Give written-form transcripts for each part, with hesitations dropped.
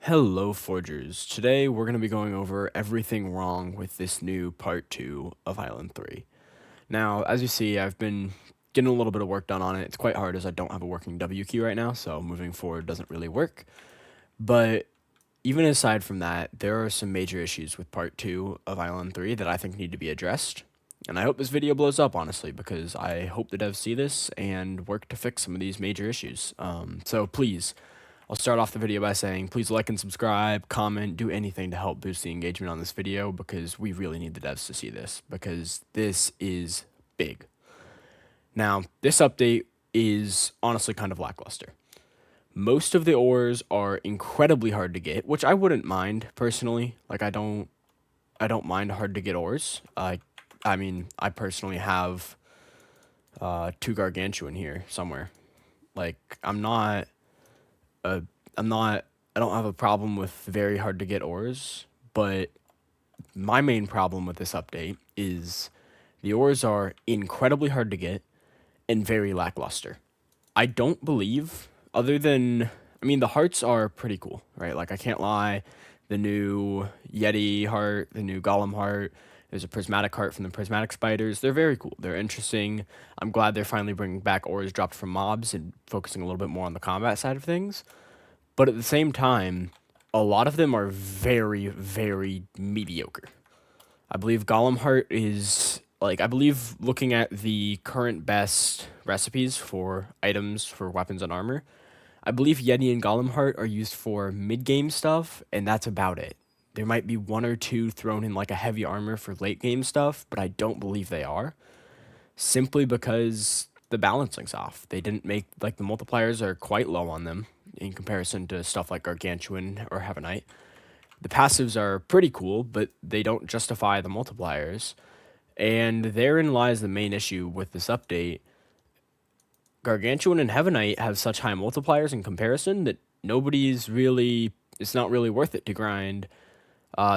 Hello, Forgers. Today we're going to be going over everything wrong with this new part 2 of Island 3. Now, as you see, I've been getting a little bit of work done on it. It's quite hard as I don't have a working W key right now, so moving forward doesn't really work. But even aside from that, there are some major issues with part 2 of Island 3 that I think need to be addressed. And I hope this video blows up, honestly, because I hope the devs see this and work to fix some of these major issues. So please, I'll start off the video by saying please like and subscribe, comment, do anything to help boost the engagement on this video because we really need the devs to see this because this is big. Now, this update is honestly kind of lackluster. Most of the ores are incredibly hard to get, which I wouldn't mind personally. Like I don't mind hard to get ores. I personally have 2 gargantuan here somewhere. Like uh, I don't have a problem with very hard to get ores, but my main problem with this update is the ores are incredibly hard to get and very lackluster. I don't believe, other than, the hearts are pretty cool, right? Like, I can't lie. The new Yeti heart, the new Golem heart, there's a prismatic heart from the prismatic spiders. They're very cool. They're interesting. I'm glad they're finally bringing back ores dropped from mobs and focusing a little bit more on the combat side of things. But at the same time, a lot of them are very, very mediocre. I believe Golem Heart is I believe looking at the current best recipes for items for weapons and armor, I believe Yeti and Golem Heart are used for mid game stuff, and that's about it. There might be one or two thrown in like a heavy armor for late game stuff, but I don't believe they are. Simply because the balancing's off. They didn't make like the multipliers are quite low on them in comparison to stuff like Gargantuan or Heavenite. The passives are pretty cool, but they don't justify the multipliers. And therein lies the main issue with this update. Gargantuan and Heavenite have such high multipliers in comparison that it's not really worth it to grind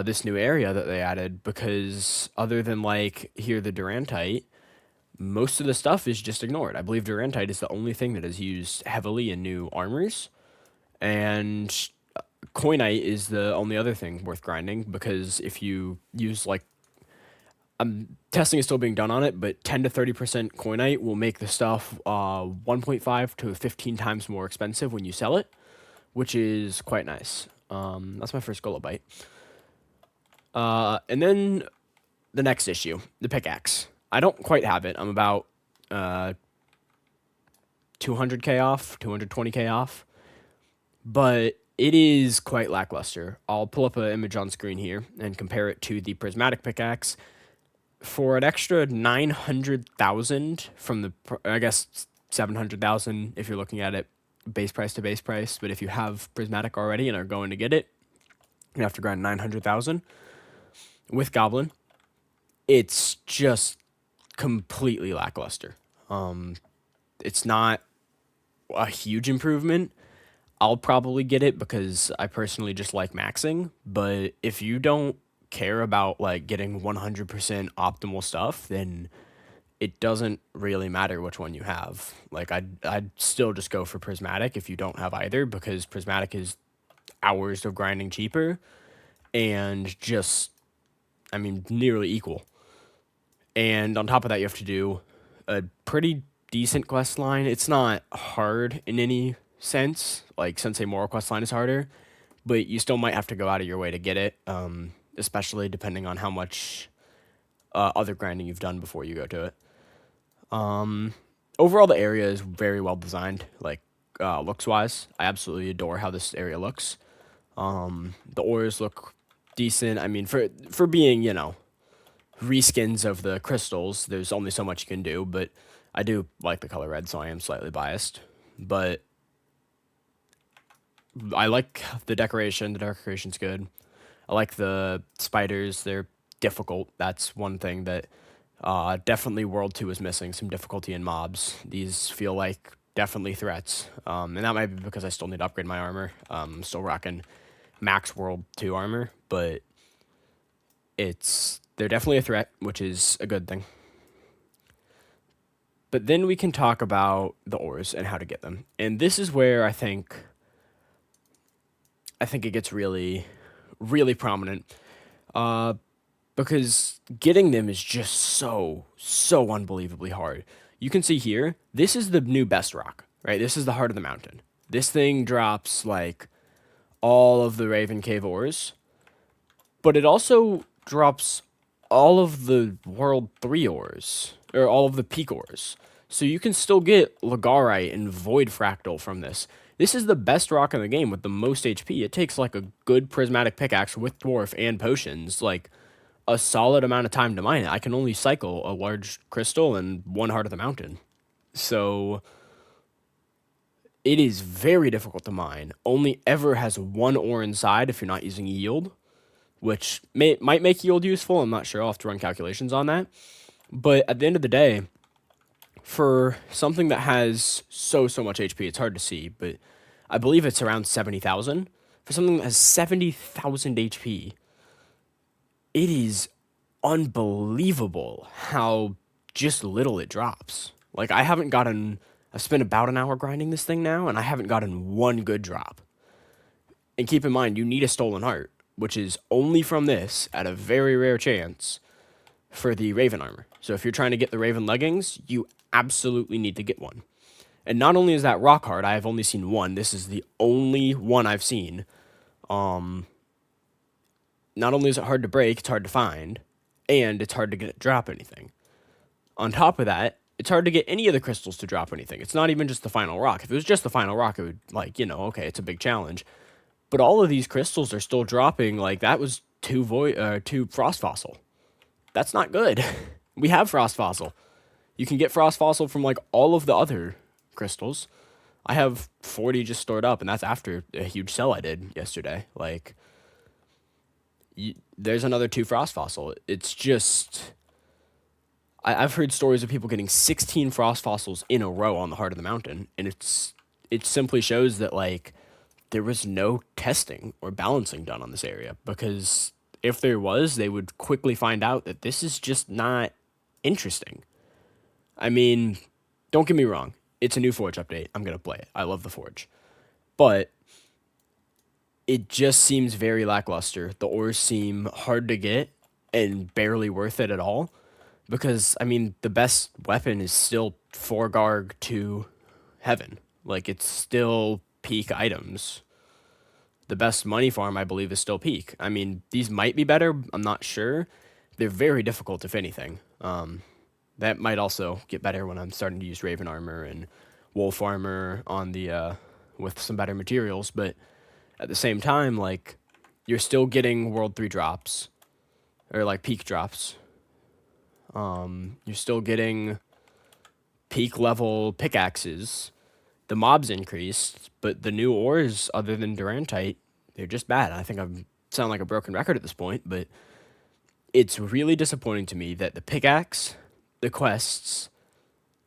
this new area that they added because other than like here the Durantite, most of the stuff is just ignored. I believe Durantite is the only thing that is used heavily in new armors, and Coinite is the only other thing worth grinding because if you use like testing is still being done on it, but 10 to 30% Coinite will make the stuff 1.5 to 15 times more expensive when you sell it, which is quite nice. That's my first Golobite. And then the next issue, the pickaxe. I don't quite have it. I'm about 200k off, 220k off, but it is quite lackluster. I'll pull up an image on screen here and compare it to the prismatic pickaxe. For an extra 900,000 from the, I guess 700,000 if you're looking at it base price to base price, but if you have prismatic already and are going to get it, you have to grind 900,000 with Goblin. It's just completely lackluster. It's not a huge improvement. I'll probably get it because I personally just like maxing, but if you don't care about like getting 100% optimal stuff, then it doesn't really matter which one you have. Like I'd still just go for prismatic if you don't have either because prismatic is hours of grinding cheaper and just nearly equal. And on top of that, you have to do a pretty decent quest line. It's not hard in any sense. Like Sensei Moral quest line is harder, but you still might have to go out of your way to get it, especially depending on how much other grinding you've done before you go to it. Overall, the area is very well designed, like looks wise. I absolutely adore how this area looks. The ores look decent. I mean, for being reskins of the crystals, there's only so much you can do, but I do like the color red, so I am slightly biased. But I like the decoration. The decoration's good. I like the spiders. They're difficult. That's one thing that definitely World 2 is missing, some difficulty in mobs. These feel like definitely threats. And that might be because I still need to upgrade my armor. I'm still rocking max World 2 armor, but they're definitely a threat, which is a good thing. But then we can talk about the ores and how to get them. And this is where I think I think it gets really, really prominent. Uh, because getting them is just so unbelievably hard. You can see here, this is the new best rock, right? This is the heart of the mountain. This thing drops like all of the Raven Cave ores, but it also drops all of the World 3 ores, or all of the peak ores. So you can still get Lagarite and Void Fractal from this. This is the best rock in the game with the most HP. It takes like a good prismatic pickaxe with dwarf and potions, like a solid amount of time to mine it. I can only cycle a large crystal and one heart of the mountain. So it is very difficult to mine. Only ever has one ore inside if you're not using yield, which might make yield useful. I'm not sure. I'll have to run calculations on that. But at the end of the day, for something that has so much HP, it's hard to see, but I believe it's around 70,000. For something that has 70,000 HP, it is unbelievable how just little it drops. Like, I've spent about an hour grinding this thing now, and I haven't gotten one good drop. And keep in mind, you need a stolen heart, which is only from this, at a very rare chance, for the Raven armor. So if you're trying to get the Raven leggings, you absolutely need to get one. And not only is that rock hard, I have only seen one. This is the only one I've seen. Not only is it hard to break, it's hard to find, and it's hard to get it to drop anything. On top of that, it's hard to get any of the crystals to drop anything. It's not even just the final rock. If it was just the final rock, it would, like, okay, it's a big challenge. But all of these crystals are still dropping. Like, that was two Frost Fossil. That's not good. We have Frost Fossil. You can get Frost Fossil from, like, all of the other crystals. I have 40 just stored up, and that's after a huge sell I did yesterday. Like, there's another 2 Frost Fossil. It's just... I've heard stories of people getting 16 Frost Fossils in a row on the heart of the mountain, and it simply shows that, like, there was no testing or balancing done on this area, because if there was, they would quickly find out that this is just not interesting. I mean, don't get me wrong. It's a new Forge update. I'm going to play it. I love the Forge. But it just seems very lackluster. The ores seem hard to get and barely worth it at all. Because, I mean, the best weapon is still 4 Garg to Heaven. Like, it's still peak items. The best money farm, I believe, is still peak. I mean, these might be better. I'm not sure. They're very difficult, if anything. That might also get better when I'm starting to use Raven armor and Wolf armor on the with some better materials. But at the same time, like, you're still getting World 3 drops, or like peak drops. You're still getting peak level pickaxes. The mobs increased, but the new ores, other than Durantite, they're just bad. I think I sound like a broken record at this point, but it's really disappointing to me that the pickaxe, the quests,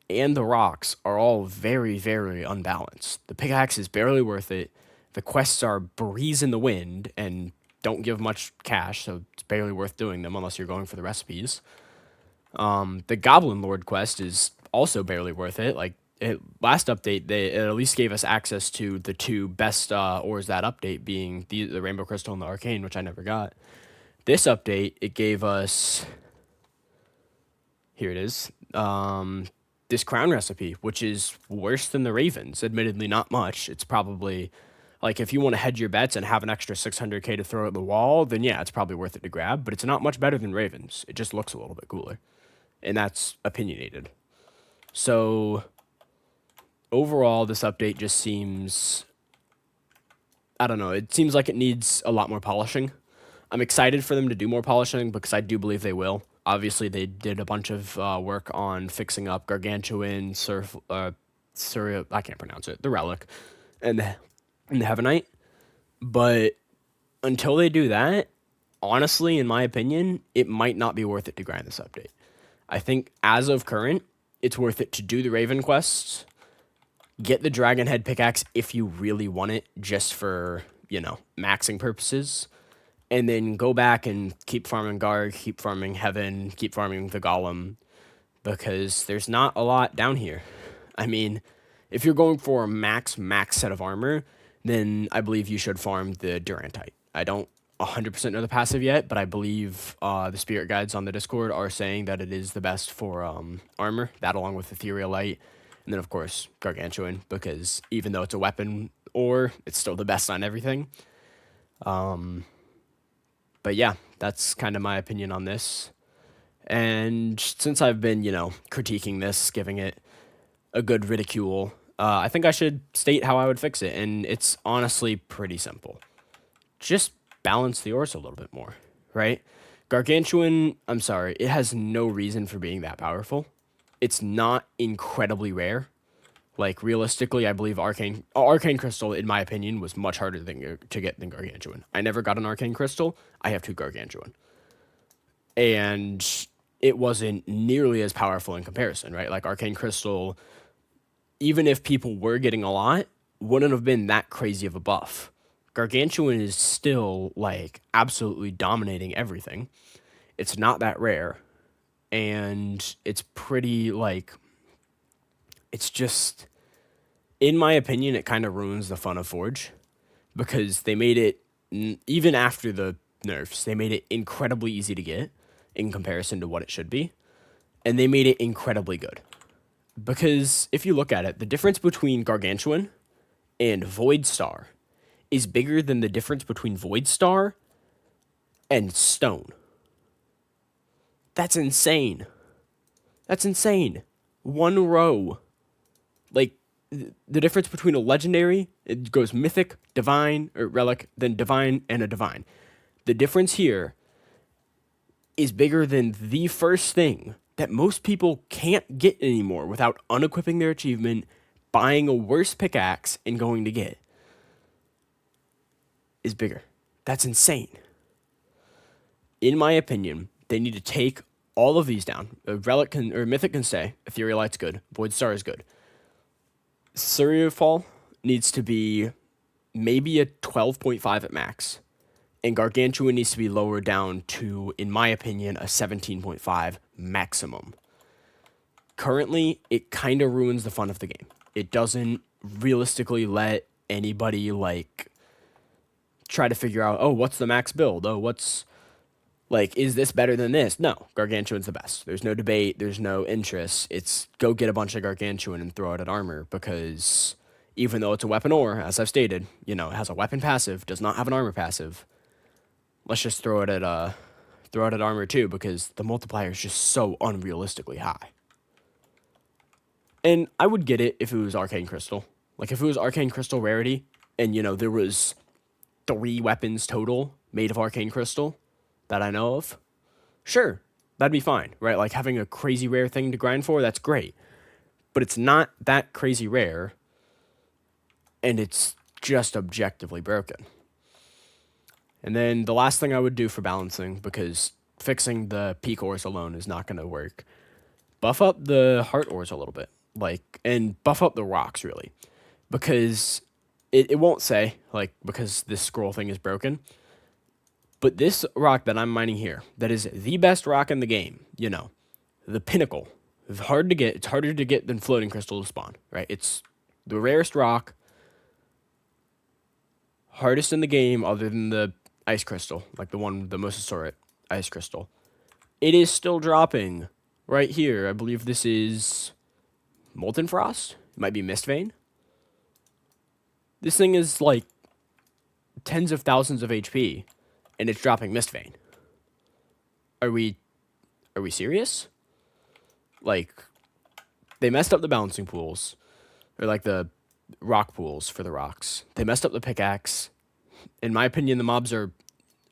and the rocks are all very, very unbalanced. The pickaxe is barely worth it. The quests are breeze in the wind and don't give much cash, so it's barely worth doing them unless you're going for the recipes. The Goblin Lord quest is also barely worth it. Like, last update, it at least gave us access to the 2 best ores that update, being the Rainbow Crystal and the Arcane, which I never got. This update, it gave us... Here it is. This crown recipe, which is worse than the Ravens. Admittedly, not much. It's probably... Like, if you want to hedge your bets and have an extra 600k to throw at the wall, then yeah, it's probably worth it to grab. But it's not much better than Ravens. It just looks a little bit cooler. And that's opinionated. So, overall, this update just seems... I don't know. It seems like it needs a lot more polishing. I'm excited for them to do more polishing because I do believe they will. Obviously, they did a bunch of work on fixing up Gargantuan, Surya... I can't pronounce it. The Relic. And the Heavenite. But until they do that, honestly, in my opinion, it might not be worth it to grind this update. I think as of current, it's worth it to do the Raven quests, get the Dragon Head pickaxe if you really want it, just for, maxing purposes, and then go back and keep farming Garg, keep farming Heaven, keep farming the Golem, because there's not a lot down here. I mean, if you're going for a max set of armor, then I believe you should farm the Durantite. I don't 100% know the passive yet, but I believe the spirit guides on the Discord are saying that it is the best for armor, that along with Ethereal Light, and then of course Gargantuan, because even though it's a weapon ore, it's still the best on everything. But yeah, that's kind of my opinion on this. And since I've been, critiquing this, giving it a good ridicule, I think I should state how I would fix it, and it's honestly pretty simple. Just balance the ores a little bit more, right? Gargantuan, I'm sorry, it has no reason for being that powerful. It's not incredibly rare. Like, realistically, I believe Arcane Crystal, in my opinion, was much harder to get than Gargantuan. I never got an Arcane Crystal. I have 2 Gargantuan. And it wasn't nearly as powerful in comparison, right? Like, Arcane Crystal, even if people were getting a lot, wouldn't have been that crazy of a buff. Gargantuan is still, like, absolutely dominating everything. It's not that rare. And it's pretty, like, it's just, in my opinion, it kind of ruins the fun of Forge, because they made it, even after the nerfs, they made it incredibly easy to get in comparison to what it should be, and they made it incredibly good. Because if you look at it, the difference between Gargantuan and Void Star is bigger than the difference between Void Star and Stone. That's insane. That's insane. 1 row. Like, the difference between a legendary, it goes mythic, divine, or relic, then divine, and a divine. The difference here is bigger than the first thing that most people can't get anymore without unequipping their achievement, buying a worse pickaxe, and going to get. Is bigger. That's insane. In my opinion, they need to take all of these down. A relic or mythic can stay. Ethereal Light's good. Void Star is good. Fall needs to be maybe a 12.5 at max, and Gargantuan needs to be lowered down to, in my opinion, a 17.5 maximum. Currently, it kind of ruins the fun of the game. It doesn't realistically let anybody, like, try to figure out, oh, what's the max build? Oh, what's, like, is this better than this? No, Gargantuan's the best. There's no debate. There's no interest. It's go get a bunch of Gargantuan and throw it at armor, because even though it's a weapon ore, as I've stated, it has a weapon passive, does not have an armor passive. Let's just throw it at armor too, because the multiplier is just so unrealistically high. And I would get it if it was Arcane Crystal. Like, if it was Arcane Crystal rarity, and there was 3 weapons total made of Arcane Crystal that I know of, sure, that'd be fine, right? Like, having a crazy rare thing to grind for, that's great. But it's not that crazy rare, and it's just objectively broken. And then the last thing I would do for balancing, because fixing the peak ores alone is not going to work, buff up the heart ores a little bit, and buff up the rocks, really. Because it won't say, because this scroll thing is broken, but this rock that I'm mining here, that is the best rock in the game, the pinnacle, it's hard to get. It's harder to get than floating crystal to spawn, right? It's the rarest rock, hardest in the game other than the ice crystal, like the most historic ice crystal. It is still dropping right here. I believe this is Molten Frost. It might be Mistvein. This thing is like tens of thousands of HP, and it's dropping Mistvein. Are we serious? Like, they messed up the balancing pools, or like the rock pools for the rocks. They messed up the pickaxe. In my opinion, the mobs are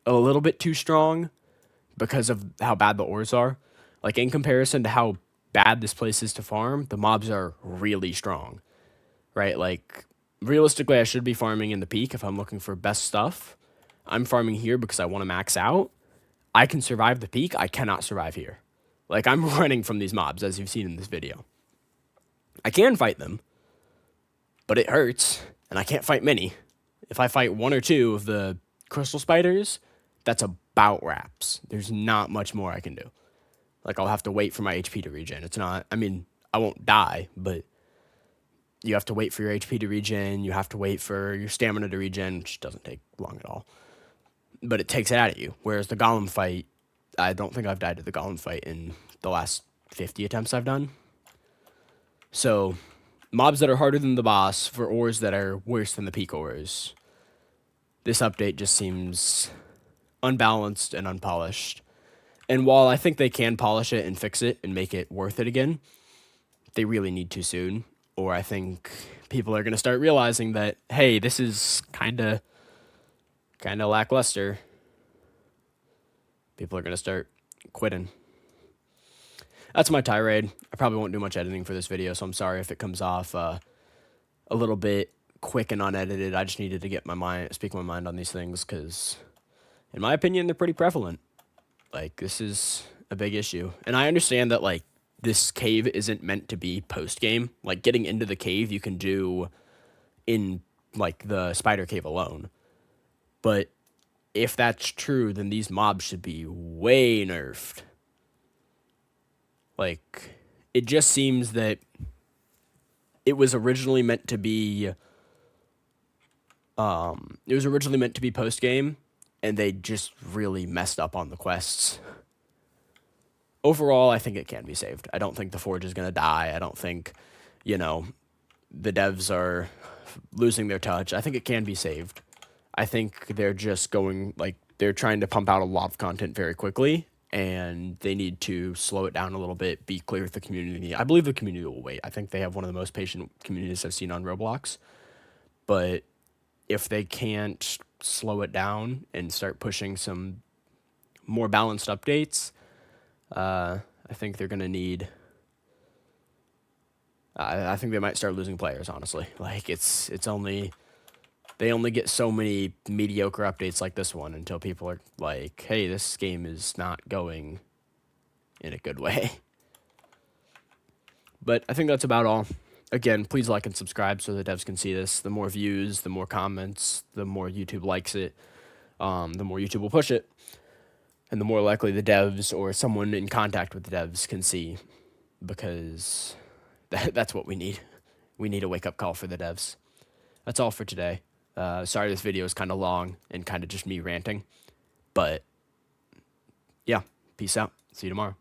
a little bit too strong because of how bad the ores are. Like, in comparison to how bad this place is to farm, the mobs are really strong, right? Like, realistically, I should be farming in the peak if I'm looking for best stuff. I'm farming here because I want to max out. I can survive the peak. I cannot survive here. Like, I'm running from these mobs, as you've seen in this video. I can fight them, but it hurts, and I can't fight many. If I fight 1 or 2 of the crystal spiders, that's about wraps. There's not much more I can do. Like, I'll have to wait for my HP to regen. It's not, I mean, I won't die, but, You have to wait for your HP to regen, you have to wait for your stamina to regen, which doesn't take long at all. But it takes it out of you. Whereas the golem fight, I don't think I've died to the golem fight in the last 50 attempts I've done. So, mobs that are harder than the boss for ores that are worse than the peak ores. This update just seems unbalanced and unpolished. And while I think they can polish it and fix it and make it worth it again, they really need to soon. Or I think people are going to start realizing that, hey, this is kind of lackluster. People are going to start quitting. That's my tirade. I probably won't do much editing for this video, so I'm sorry if it comes off a little bit quick and unedited. I just needed to speak my mind on these things because, in my opinion, they're pretty prevalent. Like, this is a big issue. And I understand that, like, this cave isn't meant to be post-game. Like, getting into the cave you can do in, like, the spider cave alone. But if that's true, then these mobs should be way nerfed. Like, it just seems that it was originally meant to be, post-game, and they just really messed up on the quests. Overall, I think it can be saved. I don't think the Forge is going to die. I don't think, the devs are losing their touch. I think it can be saved. I think they're just they're trying to pump out a lot of content very quickly, and they need to slow it down a little bit, be clear with the community. I believe the community will wait. I think they have one of the most patient communities I've seen on Roblox. But if they can't slow it down and start pushing some more balanced updates, I think they're going to need... I think they might start losing players, honestly. Like, they only get so many mediocre updates like this one until people are like, hey, this game is not going in a good way. But I think that's about all. Again, please like and subscribe so the devs can see this. The more views, the more comments, the more YouTube likes it, the more YouTube will push it. And the more likely the devs or someone in contact with the devs can see, because that's what we need. We need a wake-up call for the devs. That's all for today. Sorry this video is kind of long and kind of just me ranting. But, yeah, peace out. See you tomorrow.